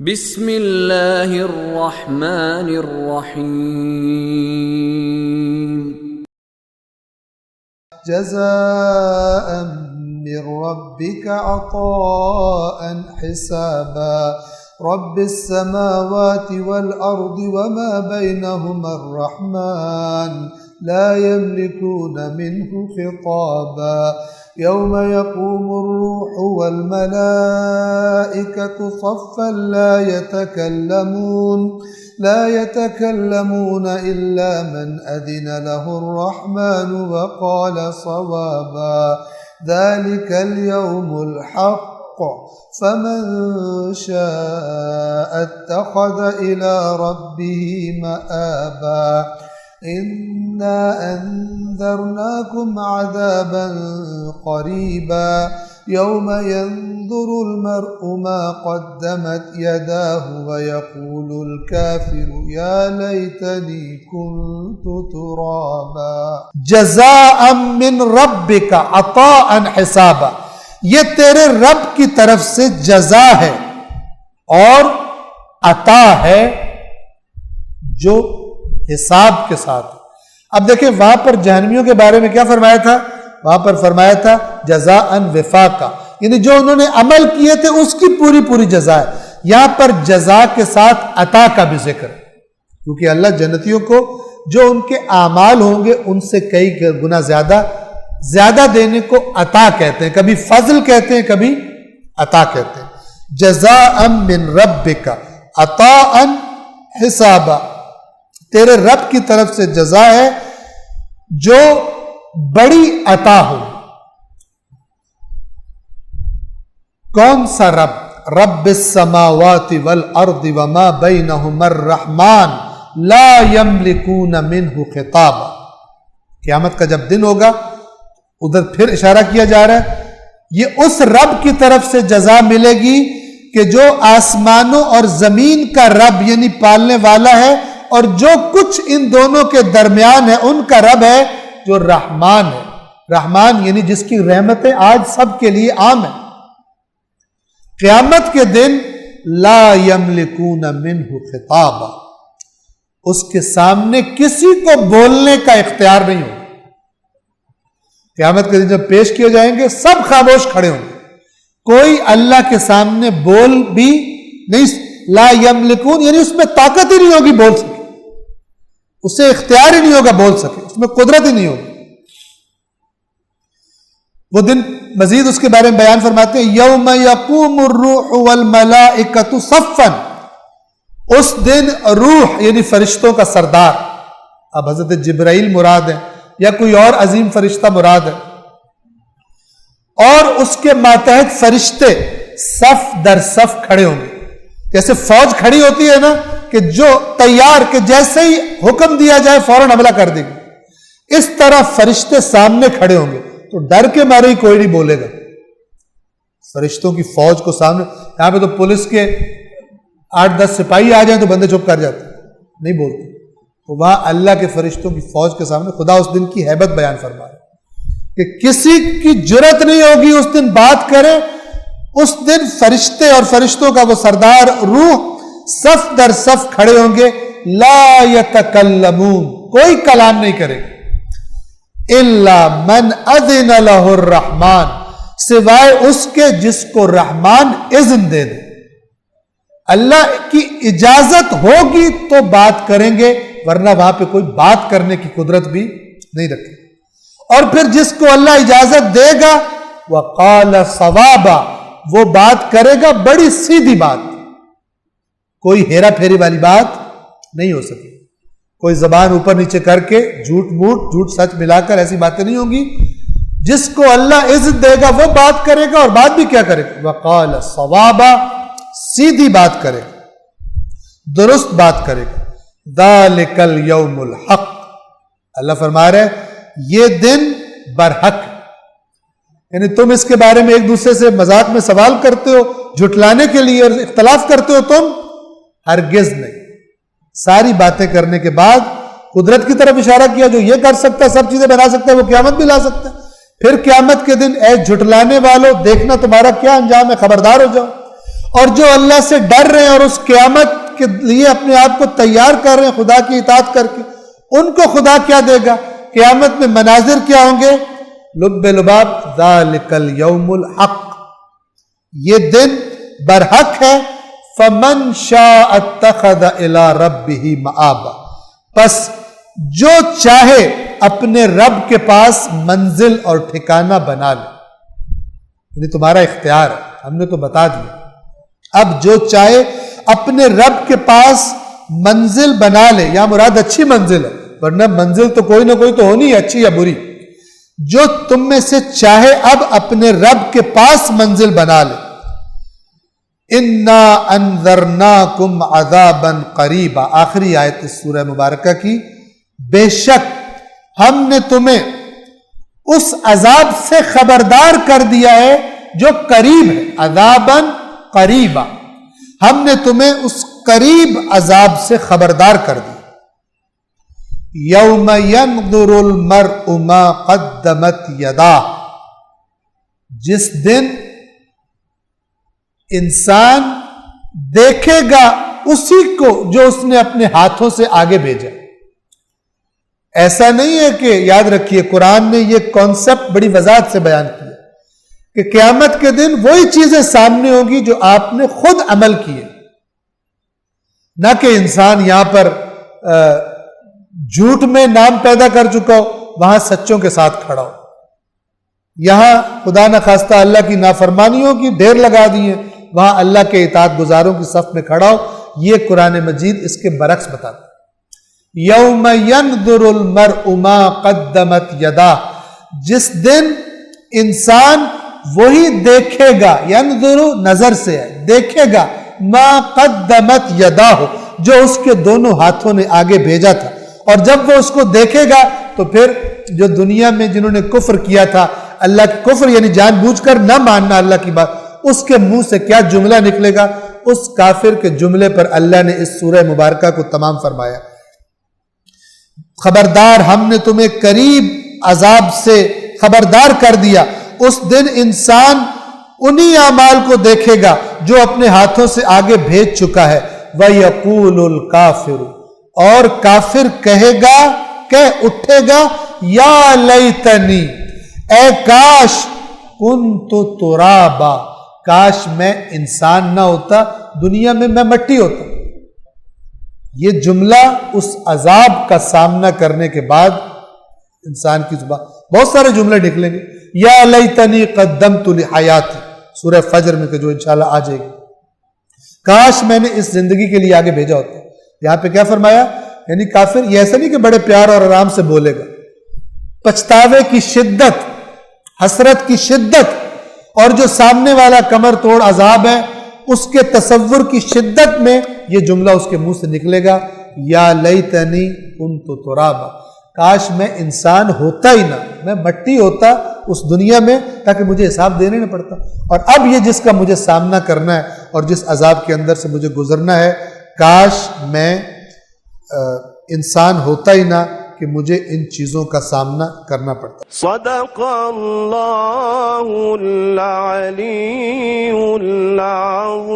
بسم اللہ الرحمن الرحیم جزاء من ربك عطاء حسابا رب السماوات والأرض وما بينهما الرحمن لا يملكون منه خطابا يوم يقوم الروح والملائكة صفا لا يتكلمون إلا من أذن له الرحمن وقال صوابا ذلك اليوم الحق فمن شاء اتخذ إلى ربه مآبا إنا أنذرناكم عذابا قريبا يوم ينظر المرء ما قدمت يداه ويقول الكافر يا ليتني كنت ترابا جزاء من ربك عطاء حسابا، یہ تیرے رب کی طرف سے جزا ہے اور عطا ہے جو حساب کے ساتھ۔ اب دیکھیں وہاں پر جہنمیوں کے بارے میں کیا فرمایا تھا؟ وہاں پر فرمایا تھا جزاء وفاقا، یعنی جو انہوں نے عمل کیے تھے اس کی پوری جزا ہے۔ یہاں پر جزا کے ساتھ عطا کا بھی ذکر، کیونکہ اللہ جنتیوں کو جو ان کے اعمال ہوں گے ان سے کئی گنا زیادہ دینے کو عطا کہتے ہیں، کبھی فضل کہتے ہیں کبھی عطا کہتے ہیں۔ جزاء من ربک عطاء حسابا، تیرے رب کی طرف سے جزا ہے جو بڑی عطا ہو۔ کون سا رب؟ رب السماوات والارض وما بینہما الرحمن لا یملکون منہ خطابا۔ قیامت کا جب دن ہوگا، ادھر پھر اشارہ کیا جا رہا ہے، یہ اس رب کی طرف سے جزا ملے گی کہ جو آسمانوں اور زمین کا رب یعنی پالنے والا ہے، اور جو کچھ ان دونوں کے درمیان ہے ان کا رب ہے جو رحمان ہے۔ رحمان یعنی جس کی رحمتیں آج سب کے لیے عام ہیں۔ قیامت کے دن لا یملکون منہ خطابا، اس کے سامنے کسی کو بولنے کا اختیار نہیں ہوگا۔ قیامت کے دن جب پیش کیے جائیں گے سب خاموش کھڑے ہوں گے، کوئی اللہ کے سامنے بول بھی نہیں۔ لا یملکون یعنی اس میں طاقت ہی نہیں ہوگی بول سکے، اسے اختیار ہی نہیں ہوگا بول سکے، اس میں قدرت ہی نہیں ہوگی۔ وہ دن مزید اس کے بارے میں بیان فرماتے ہیں، یوم یقوم الروح والملائکۃ صفا، اس دن روح یعنی فرشتوں کا سردار، اب حضرت جبرائیل مراد ہے یا کوئی اور عظیم فرشتہ مراد ہے، اور اس کے ماتحت فرشتے صف در صف کھڑے ہوں گے، جیسے فوج کھڑی ہوتی ہے نا کہ جو تیار کہ جیسے ہی حکم دیا جائے فوراً حملہ کر دے گی، اس طرح فرشتے سامنے کھڑے ہوں گے تو ڈر کے مارے ہی کوئی نہیں بولے گا۔ فرشتوں کی فوج کو سامنے، یہاں پہ تو پولیس کے 8-10 سپاہی آ جائیں تو بندے چپ کر جاتے، نہیں بولتے، تو وہاں اللہ کے فرشتوں کی فوج کے سامنے خدا اس دن کی ہیبت بیان فرما رہا ہے کہ کسی کی جرت نہیں ہوگی اس دن بات کرے۔ اس دن فرشتے اور فرشتوں کا وہ سردار روح صف در صف کھڑے ہوں گے، لا یتکلمون، کوئی کلام نہیں کرے گا، الا من اذن له الرحمن، سوائے اس کے جس کو رحمان اذن دے دے۔ اللہ کی اجازت ہوگی تو بات کریں گے، ورنہ وہاں پہ کوئی بات کرنے کی قدرت بھی نہیں رکھے۔ اور پھر جس کو اللہ اجازت دے گا وقال صوابا، وہ بات کرے گا بڑی سیدھی بات، کوئی ہیرا پھیری والی بات نہیں ہو سکتی، کوئی زبان اوپر نیچے کر کے جھوٹ سچ ملا کر ایسی باتیں نہیں ہوں گی۔ جس کو اللہ عزت دے گا وہ بات کرے گا، اور بات بھی کیا کرے گا؟ وقال صوابا، سیدھی بات کرے گا، درست بات کرے گا۔ ذالک الیوم الحق، اللہ فرما رہے یہ دن برحق، یعنی تم اس کے بارے میں ایک دوسرے سے مذاق میں سوال کرتے ہو جھٹلانے کے لیے اور اختلاف کرتے ہو، تم ہرگز نہیں۔ ساری باتیں کرنے کے بعد قدرت کی طرف اشارہ کیا، جو یہ کر سکتا ہے، سب چیزیں بنا سکتا ہے، وہ قیامت بھی لا سکتا ہے۔ پھر قیامت کے دن اے جھٹلانے والوں، دیکھنا تمہارا کیا انجام ہے، خبردار ہو جاؤ۔ اور جو اللہ سے ڈر رہے ہیں اور اس قیامت کے لیے اپنے آپ کو تیار کر رہے ہیں خدا کی اطاعت کر کے، ان کو خدا کیا دے گا؟ قیامت میں مناظر کیا ہوں گے؟ لب لباب ذالک الیوم الحق، یہ دن برحق ہے. فمن شاء اتخذ الی ربہ مآبا، پس جو چاہے اپنے رب کے پاس منزل اور ٹھکانہ بنا لے. یعنی تمہارا اختیار ہے، ہم نے تو بتا دیا. اب جو چاہے اپنے رب کے پاس منزل بنا لے، یا مراد اچھی منزل ہے، ورنہ منزل تو کوئی نہ کوئی تو ہونی ہے، اچھی یا بری. جو تم میں سے چاہے اب اپنے رب کے پاس منزل بنا لے. انا انذرناکم عذابا قریبا، آخری آیت اس سورہ مبارکہ کی. بے شک ہم نے تمہیں اس عذاب سے خبردار کر دیا ہے جو قریب ہے. عذابا قریبا، ہم نے تمہیں اس قریب عذاب سے خبردار کر دیا. یوم ینظر المرء ما قدمت یداہ، جس دن انسان دیکھے گا اسی کو جو اس نے اپنے ہاتھوں سے آگے بھیجا. ایسا نہیں ہے کہ، یاد رکھیے قرآن نے یہ کانسیپٹ بڑی وضاحت سے بیان کیا کہ قیامت کے دن وہی چیزیں سامنے ہوں گی جو آپ نے خود عمل کیے، نہ کہ انسان یہاں پر جھوٹ میں نام پیدا کر چکا ہو، وہاں سچوں کے ساتھ کھڑا ہو. یہاں خدا نخواستہ اللہ کی نافرمانیوں کی ڈھیر لگا دی ہیں، وہاں اللہ کے اطاعت گزاروں کی صف میں کھڑا ہو. یہ قرآن مجید اس کے برعکس بتاتا ہے. یوم ینظر المرء ما قدمت یداہ، جس دن انسان وہی دیکھے گا، ینظر نظر سے ہے، دیکھے گا ما قدمت یداہ، جو اس کے دونوں ہاتھوں نے آگے بھیجا تھا. اور جب وہ اس کو دیکھے گا تو پھر جو دنیا میں جنہوں نے کفر کیا تھا، اللہ کی کفر یعنی جان بوجھ کر نہ ماننا اللہ کی بات، اس کے منہ سے کیا جملہ نکلے گا؟ اس کافر کے جملے پر اللہ نے اس سورہ مبارکہ کو تمام فرمایا. خبردار، ہم نے تمہیں قریب عذاب سے خبردار کر دیا. اس دن انسان انہی اعمال کو دیکھے گا جو اپنے ہاتھوں سے آگے بھیج چکا ہے. وَيَقُولُ الْكَافِرُ، اور کافر کہے گا، کہہ اٹھے گا، یا لیتنی، اے کاش، کنت ترابا، کاش میں انسان نہ ہوتا، دنیا میں مٹی ہوتا. یہ جملہ اس عذاب کا سامنا کرنے کے بعد انسان کی زبان بہت سارے جملے نکلیں گے. یا لیتنی قدمت لحیاتی، سورہ فجر میں کہ جو انشاءاللہ آ جائے گی. کاش میں نے اس زندگی کے لیے آگے بھیجا ہوتا. یہاں پہ کیا فرمایا؟ یعنی کافر یہ ایسا نہیں کہ بڑے پیار اور آرام سے بولے گا، پچھتاوے کی شدت، حسرت کی شدت، اور جو سامنے والا کمر توڑ عذاب ہے اس کے تصور کی شدت میں یہ جملہ اس کے منہ سے نکلے گا، یا لیتنی کنت ترابا، کاش میں انسان ہوتا ہی نہ، میں مٹی ہوتا اس دنیا میں، تاکہ مجھے حساب دینے نہ پڑتا. اور اب یہ جس کا مجھے سامنا کرنا ہے اور جس عذاب کے اندر سے مجھے گزرنا ہے، کاش میں انسان ہوتا ہی نہ کہ مجھے ان چیزوں کا سامنا کرنا پڑتا. صدق اللہ العلی العظیم.